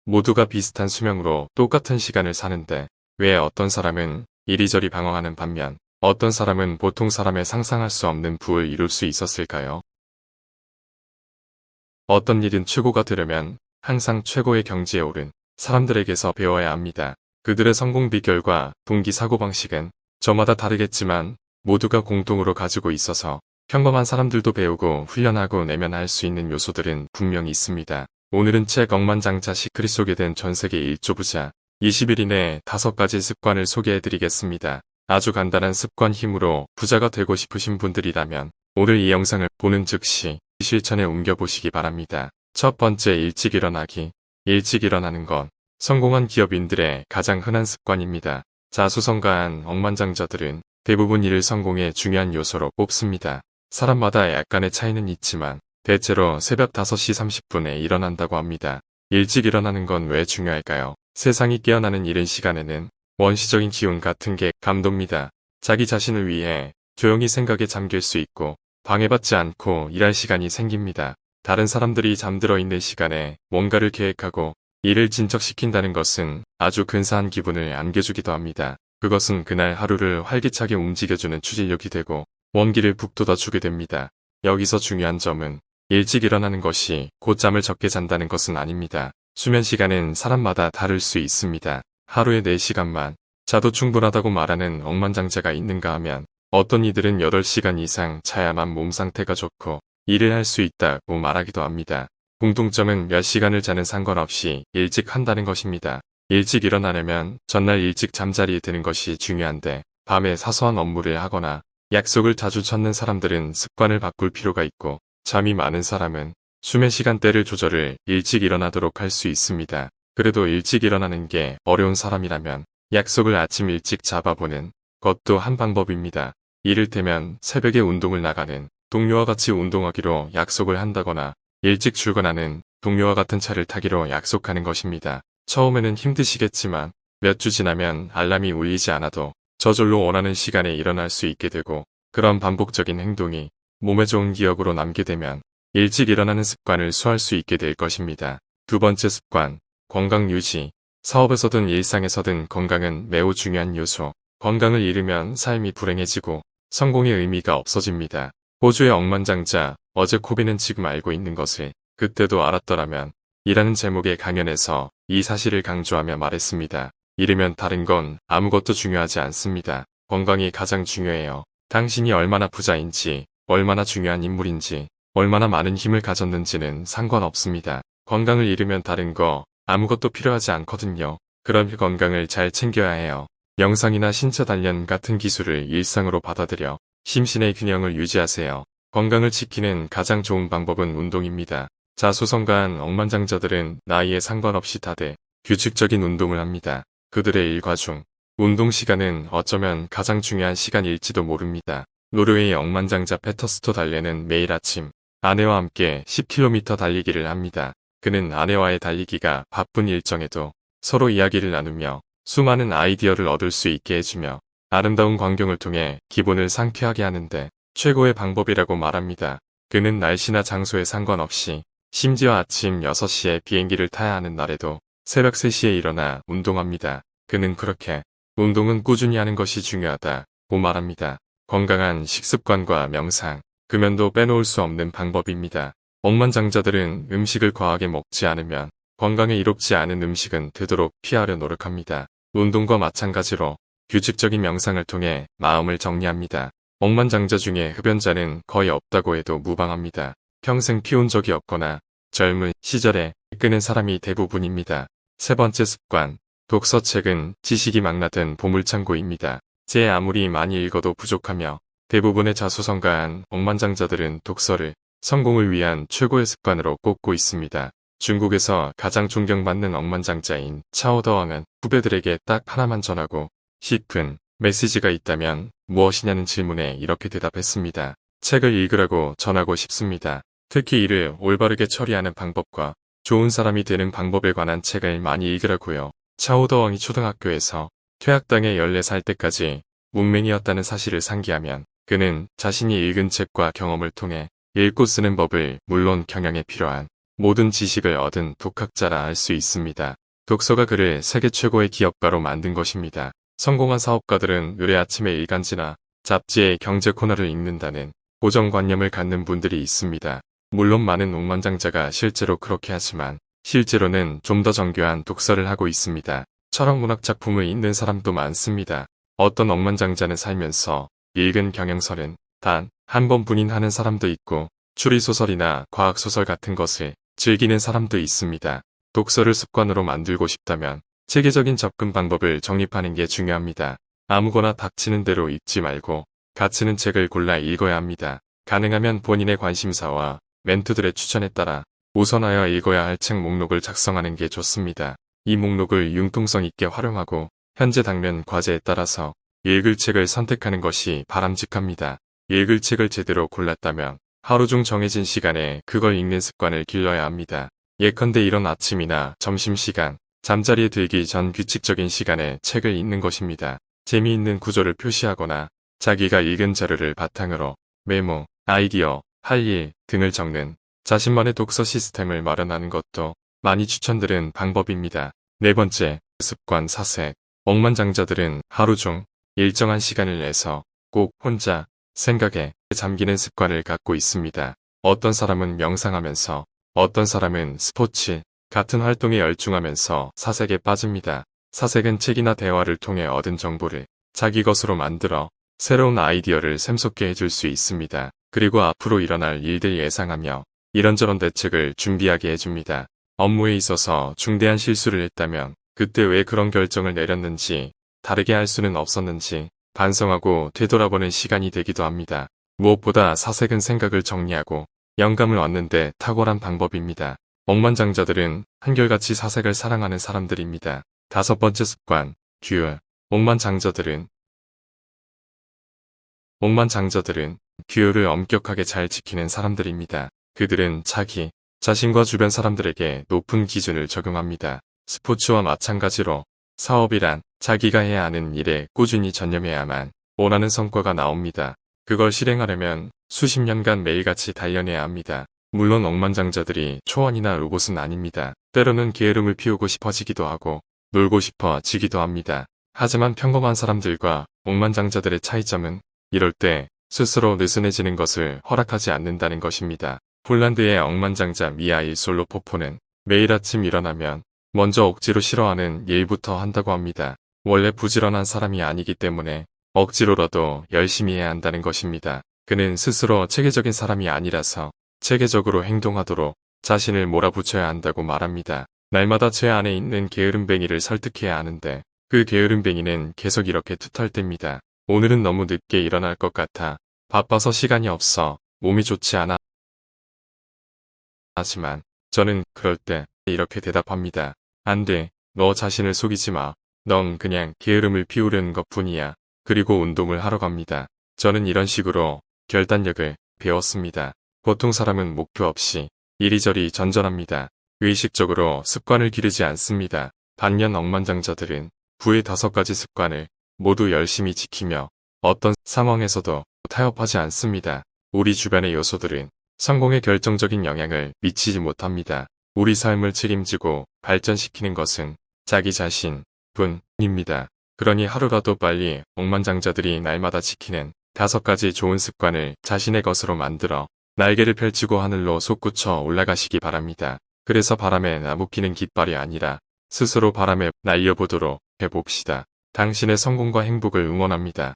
모두가 비슷한 수명으로 똑같은 시간을 사는데 왜 어떤 사람은 이리저리 방황하는 반면 어떤 사람은 보통 사람의 상상할 수 없는 부를 이룰 수 있었을까요? 어떤 일은 최고가 되려면 항상 최고의 경지에 오른 사람들에게서 배워야 합니다. 그들의 성공 비결과 동기 사고방식은 저마다 다르겠지만 모두가 공통으로 가지고 있어서 평범한 사람들도 배우고 훈련하고 내면할 수 있는 요소들은 분명히 있습니다. 오늘은 책 억만장자 시크릿 속에 든 전세계 1조 부자 20일 이내 5가지 습관을 소개해드리겠습니다. 아주 간단한 습관 힘으로 부자가 되고 싶으신 분들이라면 오늘 이 영상을 보는 즉시 실천에 옮겨보시기 바랍니다. 첫 번째, 일찍 일어나기. 일찍 일어나는 건 성공한 기업인들의 가장 흔한 습관입니다. 자수성가한 억만장자들은 대부분 이를 성공의 중요한 요소로 꼽습니다. 사람마다 약간의 차이는 있지만 대체로 새벽 5시 30분에 일어난다고 합니다. 일찍 일어나는 건 왜 중요할까요? 세상이 깨어나는 이른 시간에는 원시적인 기운 같은 게 감돕니다. 자기 자신을 위해 조용히 생각에 잠길 수 있고 방해받지 않고 일할 시간이 생깁니다. 다른 사람들이 잠들어 있는 시간에 뭔가를 계획하고 일을 진척시킨다는 것은 아주 근사한 기분을 안겨주기도 합니다. 그것은 그날 하루를 활기차게 움직여주는 추진력이 되고 원기를 북돋아주게 됩니다. 여기서 중요한 점은 일찍 일어나는 것이 곧 잠을 적게 잔다는 것은 아닙니다. 수면 시간은 사람마다 다를 수 있습니다. 하루에 4시간만 자도 충분하다고 말하는 억만장자가 있는가 하면 어떤 이들은 8시간 이상 자야만 몸 상태가 좋고 일을 할 수 있다고 말하기도 합니다. 공통점은 몇 시간을 자는 상관없이 일찍 한다는 것입니다. 일찍 일어나려면 전날 일찍 잠자리에 드는 것이 중요한데 밤에 사소한 업무를 하거나 약속을 자주 찾는 사람들은 습관을 바꿀 필요가 있고 잠이 많은 사람은 수면 시간대를 조절을 일찍 일어나도록 할 수 있습니다. 그래도 일찍 일어나는 게 어려운 사람이라면 약속을 아침 일찍 잡아보는 것도 한 방법입니다. 이를테면 새벽에 운동을 나가는 동료와 같이 운동하기로 약속을 한다거나 일찍 출근하는 동료와 같은 차를 타기로 약속하는 것입니다. 처음에는 힘드시겠지만 몇 주 지나면 알람이 울리지 않아도 저절로 원하는 시간에 일어날 수 있게 되고 그런 반복적인 행동이 몸에 좋은 기억으로 남게 되면 일찍 일어나는 습관을 수할 수 있게 될 것입니다. 두 번째 습관, 건강 유지. 사업에서든 일상에서든 건강은 매우 중요한 요소. 건강을 잃으면 삶이 불행해지고 성공의 의미가 없어집니다. 호주의 억만장자, 어제 코비는 지금 알고 있는 것을 그때도 알았더라면 이라는 제목의 강연에서 이 사실을 강조하며 말했습니다. 잃으면 다른 건 아무것도 중요하지 않습니다. 건강이 가장 중요해요. 당신이 얼마나 부자인지, 얼마나 중요한 인물인지, 얼마나 많은 힘을 가졌는지는 상관없습니다. 건강을 잃으면 다른 거 아무것도 필요하지 않거든요. 그럼 건강을 잘 챙겨야 해요. 명상이나 신체 단련 같은 기술을 일상으로 받아들여 심신의 균형을 유지하세요. 건강을 지키는 가장 좋은 방법은 운동입니다. 자수성가한 억만장자들은 나이에 상관없이 다들 규칙적인 운동을 합니다. 그들의 일과 중 운동 시간은 어쩌면 가장 중요한 시간일지도 모릅니다. 노르웨이 억만장자 페터스토 달레는 매일 아침 아내와 함께 10km 달리기를 합니다. 그는 아내와의 달리기가 바쁜 일정에도 서로 이야기를 나누며 수많은 아이디어를 얻을 수 있게 해주며 아름다운 광경을 통해 기분을 상쾌하게 하는데 최고의 방법이라고 말합니다. 그는 날씨나 장소에 상관없이 심지어 아침 6시에 비행기를 타야 하는 날에도 새벽 3시에 일어나 운동합니다. 그는 그렇게 운동은 꾸준히 하는 것이 중요하다고 말합니다. 건강한 식습관과 명상, 금연도 빼놓을 수 없는 방법입니다. 억만장자들은 음식을 과하게 먹지 않으면 건강에 이롭지 않은 음식은 되도록 피하려 노력합니다. 운동과 마찬가지로 규칙적인 명상을 통해 마음을 정리합니다. 억만장자 중에 흡연자는 거의 없다고 해도 무방합니다. 평생 피운 적이 없거나 젊은 시절에 끊은 사람이 대부분입니다. 세 번째 습관, 독서책은 지식이 망라된 보물창고입니다. 제 아무리 많이 읽어도 부족하며 대부분의 자수성가한 억만장자들은 독서를 성공을 위한 최고의 습관으로 꼽고 있습니다. 중국에서 가장 존경받는 억만장자인 차오더왕은 후배들에게 딱 하나만 전하고 싶은 메시지가 있다면 무엇이냐는 질문에 이렇게 대답했습니다. 책을 읽으라고 전하고 싶습니다. 특히 일을 올바르게 처리하는 방법과 좋은 사람이 되는 방법에 관한 책을 많이 읽으라고요. 차오더왕이 초등학교에서 퇴학당해 14살 때까지 문맹이었다는 사실을 상기하면 그는 자신이 읽은 책과 경험을 통해 읽고 쓰는 법을 물론 경영에 필요한 모든 지식을 얻은 독학자라 할 수 있습니다. 독서가 그를 세계 최고의 기업가로 만든 것입니다. 성공한 사업가들은 의뢰 아침에 일간지나 잡지의 경제 코너를 읽는다는 고정관념을 갖는 분들이 있습니다. 물론 많은 억만장자가 실제로 그렇게 하지만 실제로는 좀 더 정교한 독서를 하고 있습니다. 철학문학 작품을 읽는 사람도 많습니다. 어떤 억만장자는 살면서 읽은 경영설은 단 한 번뿐인 하는 사람도 있고 추리소설이나 과학소설 같은 것을 즐기는 사람도 있습니다. 독서를 습관으로 만들고 싶다면 체계적인 접근 방법을 정립하는 게 중요합니다. 아무거나 닥치는 대로 읽지 말고 가치는 책을 골라 읽어야 합니다. 가능하면 본인의 관심사와 멘토들의 추천에 따라 우선하여 읽어야 할 책 목록을 작성하는 게 좋습니다. 이 목록을 융통성 있게 활용하고 현재 당면 과제에 따라서 읽을 책을 선택하는 것이 바람직합니다. 읽을 책을 제대로 골랐다면 하루 중 정해진 시간에 그걸 읽는 습관을 길러야 합니다. 예컨대 이런 아침이나 점심시간, 잠자리에 들기 전 규칙적인 시간에 책을 읽는 것입니다. 재미있는 구조를 표시하거나 자기가 읽은 자료를 바탕으로 메모, 아이디어, 할 일 등을 적는 자신만의 독서 시스템을 마련하는 것도 많이 추천드린 방법입니다. 네 번째, 습관 사색. 억만장자들은 하루 중 일정한 시간을 내서 꼭 혼자 생각에 잠기는 습관을 갖고 있습니다. 어떤 사람은 명상하면서, 어떤 사람은 스포츠 같은 활동에 열중하면서 사색에 빠집니다. 사색은 책이나 대화를 통해 얻은 정보를 자기 것으로 만들어 새로운 아이디어를 샘솟게 해줄 수 있습니다. 그리고 앞으로 일어날 일들 예상하며 이런저런 대책을 준비하게 해줍니다. 업무에 있어서 중대한 실수를 했다면 그때 왜 그런 결정을 내렸는지, 다르게 할 수는 없었는지 반성하고 되돌아보는 시간이 되기도 합니다. 무엇보다 사색은 생각을 정리하고 영감을 얻는 데 탁월한 방법입니다. 억만장자들은 한결같이 사색을 사랑하는 사람들입니다. 다섯 번째 습관, 규율. 억만장자들은 규율을 엄격하게 잘 지키는 사람들입니다. 그들은 자기 자신과 주변 사람들에게 높은 기준을 적용합니다. 스포츠와 마찬가지로 사업이란 자기가 해야 하는 일에 꾸준히 전념해야만 원하는 성과가 나옵니다. 그걸 실행하려면 수십 년간 매일같이 단련해야 합니다. 물론 억만장자들이 초원이나 로봇은 아닙니다. 때로는 게으름을 피우고 싶어지기도 하고 놀고 싶어지기도 합니다. 하지만 평범한 사람들과 억만장자들의 차이점은 이럴 때 스스로 느슨해지는 것을 허락하지 않는다는 것입니다. 폴란드의 억만장자 미하일 솔로포포는 매일 아침 일어나면 먼저 억지로 싫어하는 일부터 한다고 합니다. 원래 부지런한 사람이 아니기 때문에 억지로라도 열심히 해야 한다는 것입니다. 그는 스스로 체계적인 사람이 아니라서 체계적으로 행동하도록 자신을 몰아붙여야 한다고 말합니다. 날마다 제 안에 있는 게으름뱅이를 설득해야 하는데 그 게으름뱅이는 계속 이렇게 투덜댑니다. 오늘은 너무 늦게 일어날 것 같아. 바빠서 시간이 없어. 몸이 좋지 않아. 하지만 저는 그럴 때 이렇게 대답합니다. 안 돼. 너 자신을 속이지 마. 넌 그냥 게으름을 피우려는 것뿐이야. 그리고 운동을 하러 갑니다. 저는 이런 식으로 결단력을 배웠습니다. 보통 사람은 목표 없이 이리저리 전전합니다. 의식적으로 습관을 기르지 않습니다. 반면 억만장자들은 부의 5가지 습관을 모두 열심히 지키며 어떤 상황에서도 타협하지 않습니다. 우리 주변의 요소들은 성공에 결정적인 영향을 미치지 못합니다. 우리 삶을 책임지고 발전시키는 것은 자기 자신 뿐입니다. 그러니 하루라도 빨리 억만장자들이 날마다 지키는 5가지 좋은 습관을 자신의 것으로 만들어 날개를 펼치고 하늘로 솟구쳐 올라가시기 바랍니다. 그래서 바람에 나부끼는 깃발이 아니라 스스로 바람에 날려보도록 해봅시다. 당신의 성공과 행복을 응원합니다.